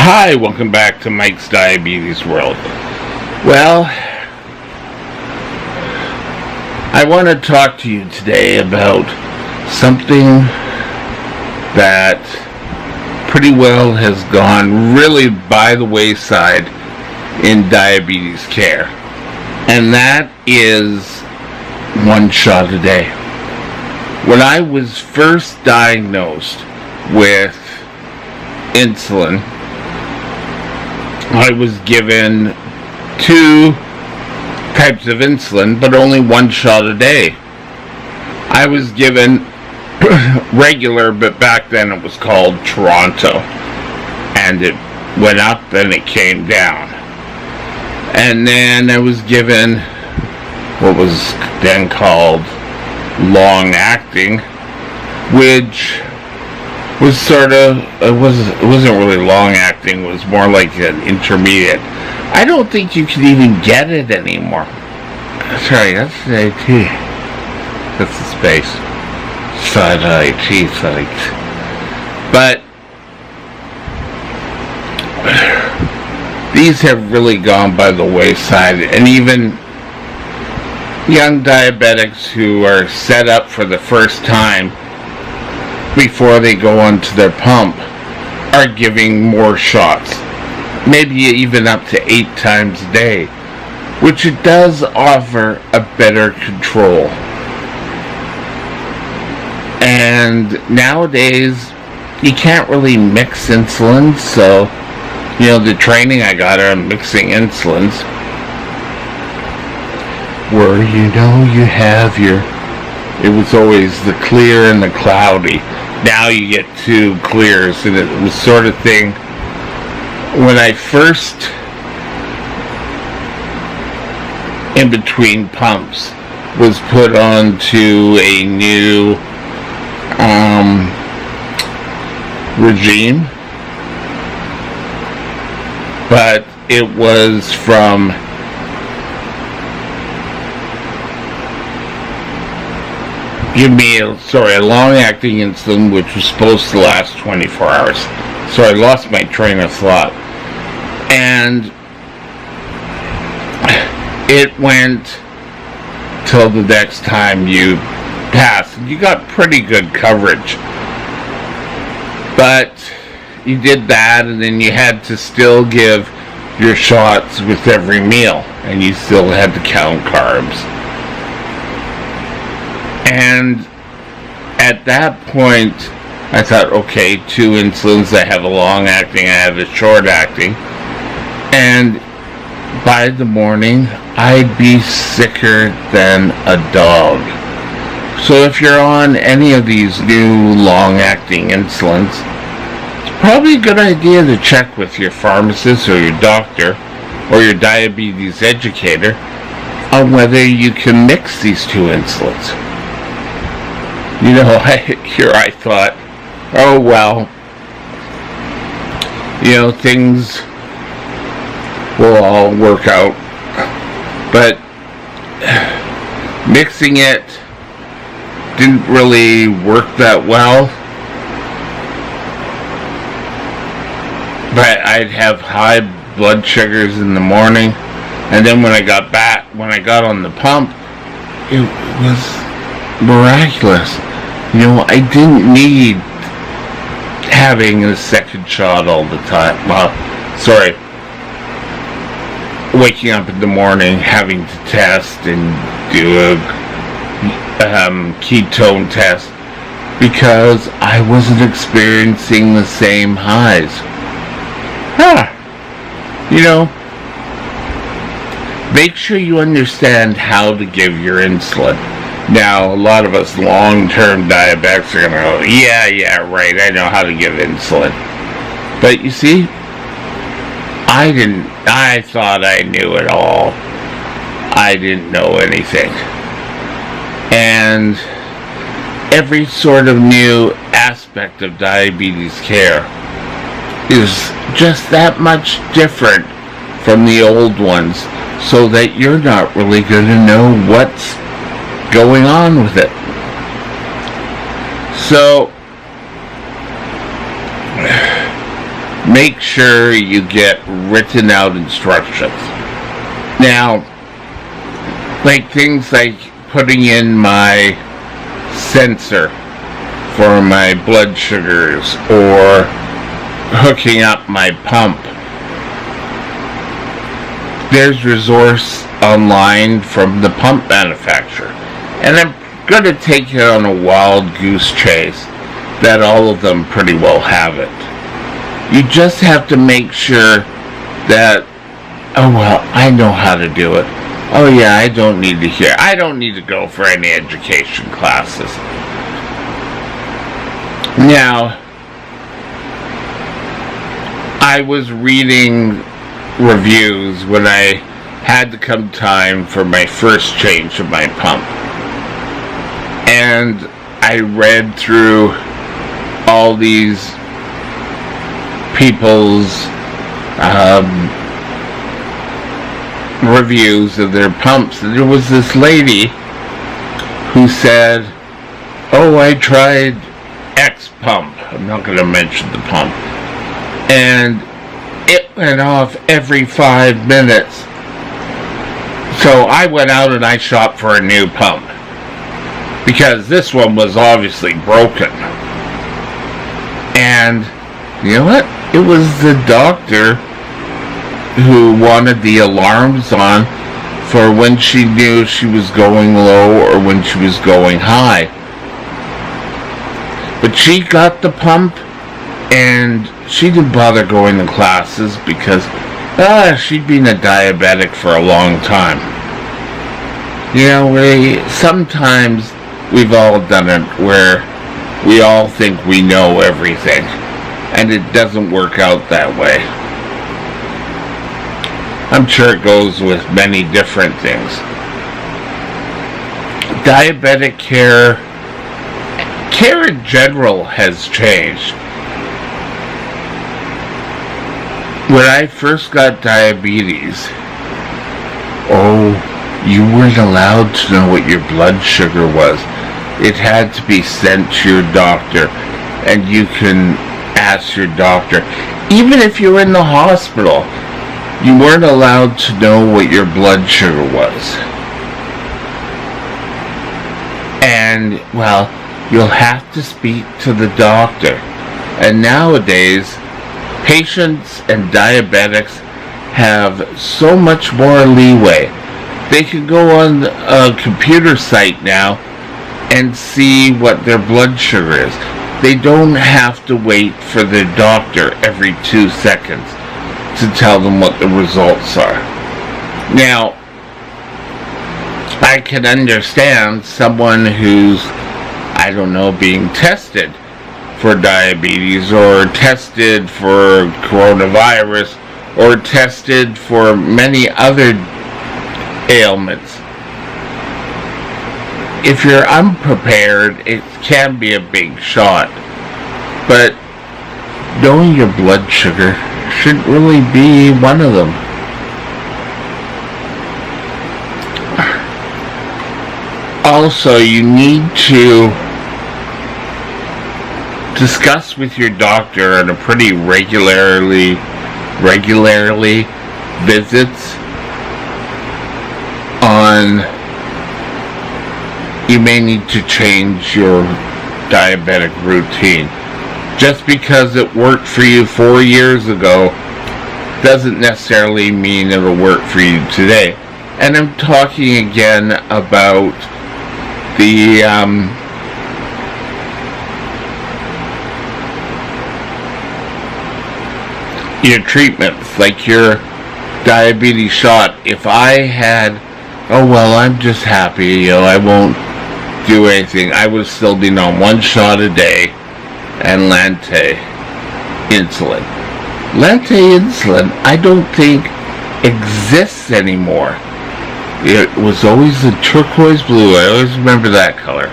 Hi, welcome back to Mike's Diabetes World. Well, I want to talk to you today about something that pretty well has gone really by the wayside in diabetes care, and that is one shot a day. When I was first diagnosed with insulin, I was given 2 types of insulin, but only 1 shot a day. I was given regular, but back then it was called Toronto, and it went up and it came down. And then I was given what was then called long-acting, which was sort of, it wasn't really long-acting, it was more like an intermediate. I don't think you can even get it anymore. Sorry, that's the IT. That's the space. Side IT, but these have really gone by the wayside, and even young diabetics who are set up for the first time before they go onto their pump are giving more shots, maybe even up to 8 times a day, which it does offer a better control. And nowadays you can't really mix insulin, so the training I got on mixing insulins, where you have it was always the clear and the cloudy. Now you get 2 clears, and it was sort of thing. When I first, in between pumps, was put onto a new regime, but it was from a long-acting insulin, which was supposed to last 24 hours. So I lost my train of thought. And it went till the next time you passed. You got pretty good coverage. But you did that, and then you had to still give your shots with every meal, and you still had to count carbs. And at that point, I thought, okay, 2 insulins. I have a long-acting, I have a short-acting. And by the morning, I'd be sicker than a dog. So if you're on any of these new long-acting insulins, it's probably a good idea to check with your pharmacist or your doctor or your diabetes educator on whether you can mix these 2 insulins. I thought, oh well, things will all work out. But mixing it didn't really work that well. But I'd have high blood sugars in the morning, and then when I got on the pump, it was miraculous. I didn't need having a second shot all the time. Waking up in the morning, having to test and do a ketone test, because I wasn't experiencing the same highs. Make sure you understand how to give your insulin. Now, a lot of us long-term diabetics are going to go, yeah, right, I know how to give insulin. But you see, I thought I knew it all. I didn't know anything. And every sort of new aspect of diabetes care is just that much different from the old ones, so that you're not really going to know what's going on with it. So make sure you get written out instructions. Now, like things like putting in my sensor for my blood sugars, or hooking up my pump. There's resource online from the pump manufacturer, and I'm going to take it on a wild goose chase that all of them pretty well have it. You just have to make sure that, I know how to do it. I don't need to go for any education classes. Now, I was reading reviews when I had to come time for my first change of my pump, and I read through all these people's reviews of their pumps, and there was this lady who said, I tried X pump, I'm not going to mention the pump, and it went off every 5 minutes. So I went out and I shopped for a new pump, because this one was obviously broken. And you know what? It was the doctor who wanted the alarms on for when she knew she was going low or when she was going high. But she got the pump, and she didn't bother going to classes because she'd been a diabetic for a long time. Sometimes we've all done it where we all think we know everything, and it doesn't work out that way. I'm sure it goes with many different things. Diabetic care in general has changed. When I first got diabetes, you weren't allowed to know what your blood sugar was. It had to be sent to your doctor, and you can ask your doctor. Even if you were in the hospital, you weren't allowed to know what your blood sugar was. And, you'll have to speak to the doctor. And nowadays, patients and diabetics have so much more leeway. They can go on a computer site now and see what their blood sugar is. They don't have to wait for their doctor every 2 seconds to tell them what the results are. Now, I can understand someone who's, being tested for diabetes, or tested for coronavirus, or tested for many other ailments. If you're unprepared, it can be a big shot. But knowing your blood sugar shouldn't really be one of them. also, you need to discuss with your doctor on a pretty regularly visits on you may need to change your diabetic routine. Just because it worked for you 4 years ago doesn't necessarily mean it'll work for you today. And I'm talking again about the your treatments, like your diabetes shot. If I had, oh well, I'm just happy, I won't do anything, I would still be on 1 shot a day and Lante insulin. Lante insulin, I don't think exists anymore. It was always the turquoise blue. I always remember that color.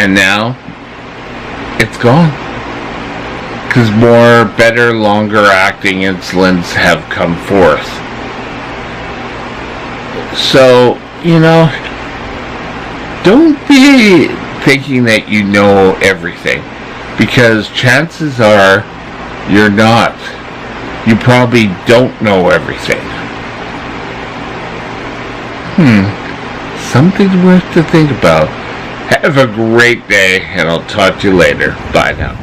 And now, it's gone. Because more, better, longer acting insulins have come forth. So, don't be thinking that you know everything. Because chances are, you're not. You probably don't know everything. Something worth to think about. Have a great day, and I'll talk to you later. Bye now.